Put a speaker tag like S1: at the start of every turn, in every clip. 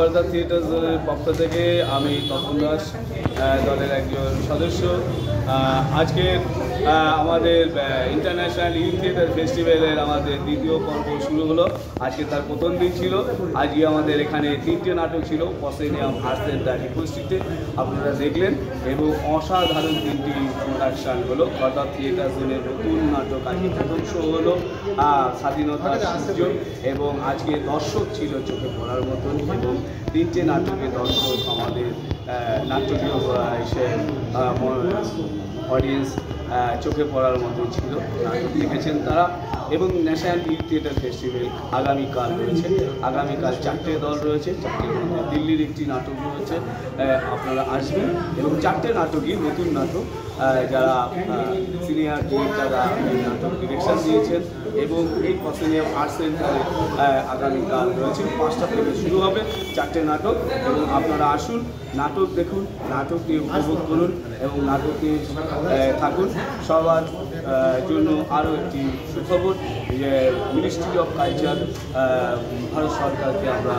S1: Khardah theatre জোনের পক্ষ থেকে আমি তপন দাস, দলের একজন সদস্য। আজকে আমাদের ইন্টারন্যাশনাল ইউথ থিয়েটার ফেস্টিভ্যালের আমাদের দ্বিতীয় পর্ব শুরু হলো। আজকে তার প্রথম দিন ছিল। আজকে আমাদের এখানে 3টে নাটক ছিল পসেনিয়াম আর্ট সেন্টার উপস্থিতিতে আপনারা দেখলেন, এবং অসাধারণ 3টি প্রোডাকশান হলো। খর্দা থিয়েটার জোনের নতুন নাটক আজকে প্রথম শো হলো স্বাধীনতার সূর্য, এবং আজকে দর্শক ছিল চোখে পড়ার মতন, এবং 3টে নাটকে দর্শক আমাদের নাটকীয় অডিয়েন্স চোখে পড়ার মতো ছিল, নাটক দেখেছেন তারা। এবং ন্যাশনাল ইউথ থিয়েটার ফেস্টিভ্যাল আগামীকাল রয়েছে। আগামীকাল 4টে দল রয়েছে, 4টের মধ্যে দিল্লির একটি নাটক রয়েছে। আপনারা আসবেন, এবং 4টে নাটকই নতুন নাটক, যারা সিনিয়র ডিরেক্টররা এই নাটক ডিরেকশন দিয়েছেন। এবং এই পসেনিয়াম আর্ট সেন্টারে আগামীকাল রয়েছে 5টা থেকে শুরু হবে 4টে নাটক, এবং আপনারা আসুন, নাটক দেখুন, নাটক নিয়ে উপভোগ করুন, এবং নাটক নিয়ে থাকুন। সবার জন্য আরও একটি সুখবর, যে মিনিস্ট্রি অফ কালচার, ভারত সরকারকে আমরা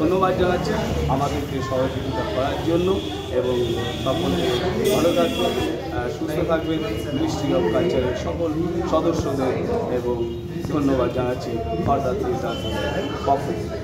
S1: ধন্যবাদ জানাচ্ছি আমাদেরকে সহযোগিতা করার জন্য, এবং সকলকে ভালো থাকবেন, সুস্থ থাকবেন। মিনিস্ট্রি অফ কালচারের সকল সদস্যদের এবং ধন্যবাদ জানাচ্ছি খর্দা থিয়েটার পক্ষ থেকে।